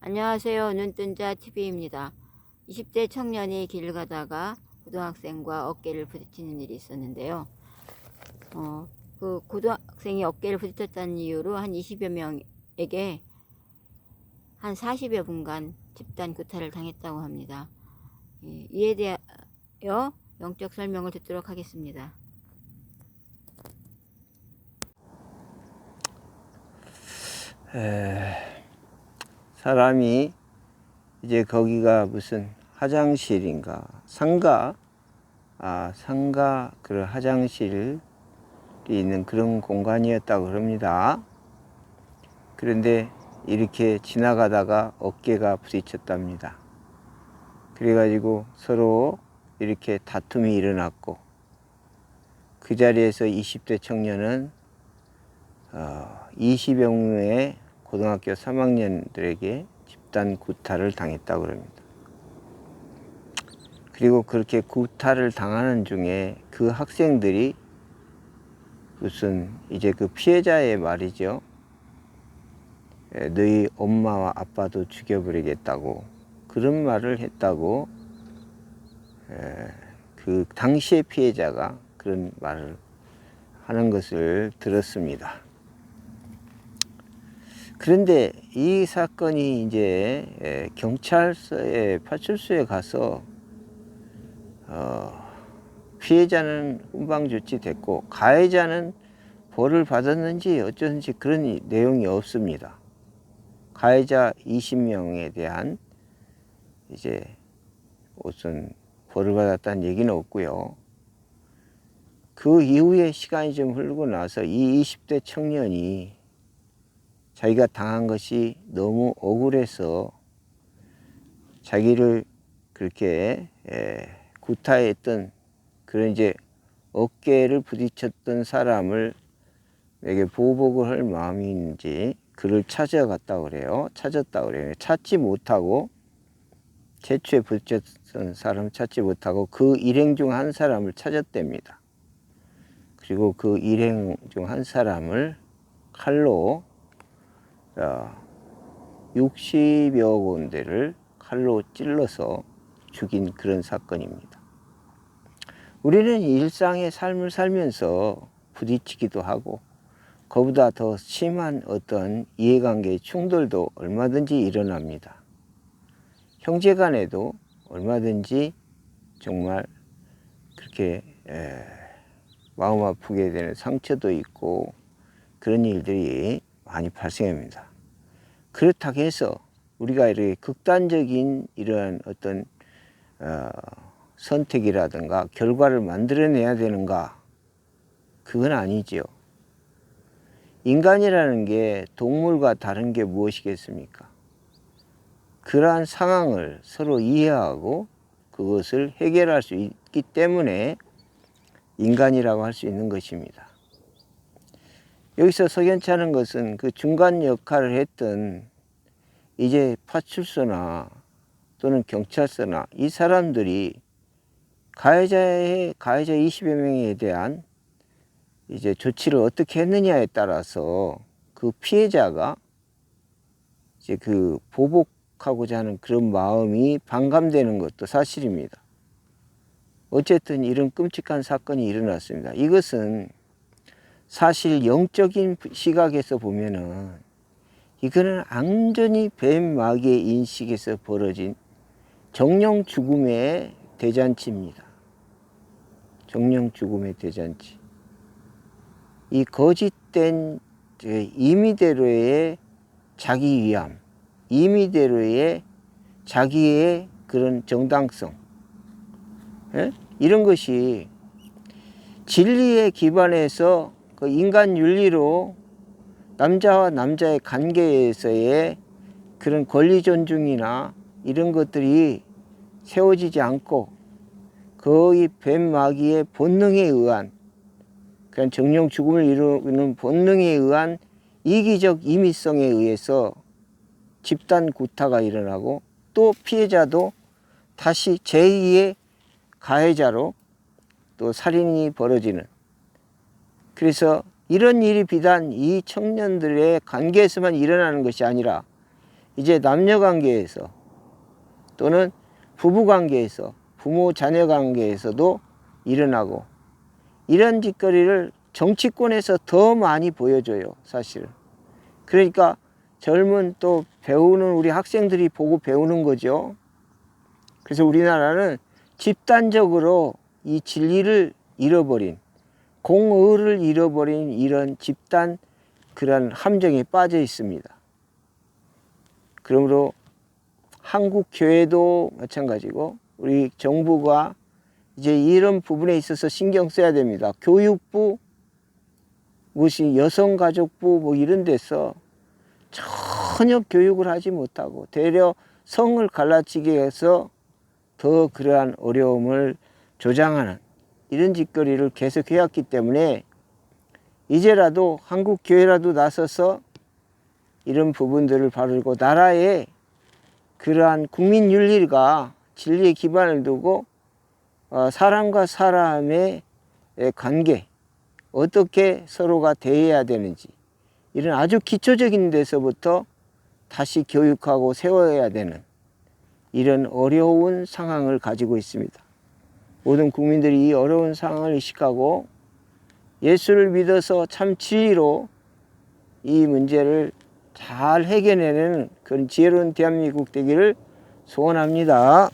안녕하세요. 눈뜬자 TV입니다. 20대 청년이 길을 가다가 고등학생과 어깨를 부딪히는 일이 있었는데요. 그 고등학생이 어깨를 부딪혔다는 이유로 한 20여 명에게 한 40여 분간 집단 구타를 당했다고 합니다. 이에 대하여 영적 설명을 듣도록 하겠습니다. 사람이 이제 거기가 무슨 화장실인가 상가 그런 화장실이 있는 그런 공간이었다고 그럽니다. 그런데 이렇게 지나가다가 어깨가 부딪혔답니다. 그래가지고 서로 이렇게 다툼이 일어났고, 그 자리에서 20대 청년은 20여 명의 고등학교 3학년들에게 집단 구타를 당했다고 합니다. 그리고 그렇게 구타를 당하는 중에 그 학생들이 무슨 이제 그 피해자의 말이죠. 너희 엄마와 아빠도 죽여버리겠다고 그런 말을 했다고 그 당시의 피해자가 그런 말을 하는 것을 들었습니다. 그런데 이 사건이 이제 경찰서에 파출소에 가서 피해자는 훈방 조치됐고 가해자는 벌을 받았는지 어쩌든지 그런 내용이 없습니다. 가해자 20명에 대한 이제 우선 벌을 받았다는 얘기는 없고요. 그 이후에 시간이 좀 흐르고 나서 이 20대 청년이 자기가 당한 것이 너무 억울해서 자기를 그렇게 구타했던 그런 이제 어깨를 부딪혔던 사람을 에게 보복을 할 마음인지 그를 찾았다고 그래요. 찾지 못하고 최초에 부딪혔던 사람을 찾지 못하고 그 일행 중 한 사람을 찾았답니다. 그리고 그 일행 중 한 사람을 칼로 60여 군데를 칼로 찔러서 죽인 그런 사건입니다. 우리는 일상의 삶을 살면서 부딪히기도 하고 그보다 더 심한 어떤 이해관계의 충돌도 얼마든지 일어납니다. 형제간에도 얼마든지 정말 그렇게 마음 아프게 되는 상처도 있고 그런 일들이 많이 발생합니다. 그렇다고 해서 우리가 이렇게 극단적인 이러한 어떤 선택이라든가 결과를 만들어내야 되는가? 그건 아니죠. 인간이라는 게 동물과 다른 게 무엇이겠습니까? 그러한 상황을 서로 이해하고 그것을 해결할 수 있기 때문에 인간이라고 할 수 있는 것입니다. 여기서 석연치 않은 것은 그 중간 역할을 했던 이제 파출소나 또는 경찰서나 이 사람들이 가해자 20여 명에 대한 이제 조치를 어떻게 했느냐에 따라서 그 피해자가 이제 그 보복하고자 하는 그런 마음이 반감되는 것도 사실입니다. 어쨌든 이런 끔찍한 사건이 일어났습니다. 이것은 사실 영적인 시각에서 보면은 이거는 완전히 뱀마귀의 인식에서 벌어진 정령 죽음의 대잔치입니다. 정령 죽음의 대잔치. 이 거짓된 임의대로의 자기 위함, 임의대로의 자기의 그런 정당성, 이런 것이 진리에 기반해서 그 인간 윤리로 남자와 남자의 관계에서의 그런 권리 존중이나 이런 것들이 세워지지 않고 거의 뱀마귀의 본능에 의한 그냥 정령 죽음을 이루는 본능에 의한 이기적 임의성에 의해서 집단 구타가 일어나고 또 피해자도 다시 제2의 가해자로 또 살인이 벌어지는, 그래서 이런 일이 비단 이 청년들의 관계에서만 일어나는 것이 아니라 이제 남녀 관계에서 또는 부부 관계에서 부모 자녀 관계에서도 일어나고, 이런 짓거리를 정치권에서 더 많이 보여줘요, 사실은. 그러니까 젊은 또 배우는 우리 학생들이 보고 배우는 거죠. 그래서 우리나라는 집단적으로 이 진리를 잃어버린, 공의를 잃어버린 이런 집단 그런 함정에 빠져 있습니다. 그러므로 한국 교회도 마찬가지고 우리 정부가 이제 이런 부분에 있어서 신경 써야 됩니다. 교육부, 무슨 여성가족부 뭐 이런 데서 전혀 교육을 하지 못하고 되려 성을 갈라치게 해서 더 그러한 어려움을 조장하는 이런 짓거리를 계속 해왔기 때문에 이제라도 한국 교회라도 나서서 이런 부분들을 바르고 나라의 그러한 국민 윤리가 진리에 기반을 두고 사람과 사람의 관계, 어떻게 서로가 대해야 되는지 이런 아주 기초적인 데서부터 다시 교육하고 세워야 되는 이런 어려운 상황을 가지고 있습니다. 모든 국민들이 이 어려운 상황을 의식하고 예수를 믿어서 참 진리로 이 문제를 잘 해결해내는 그런 지혜로운 대한민국 되기를 소원합니다.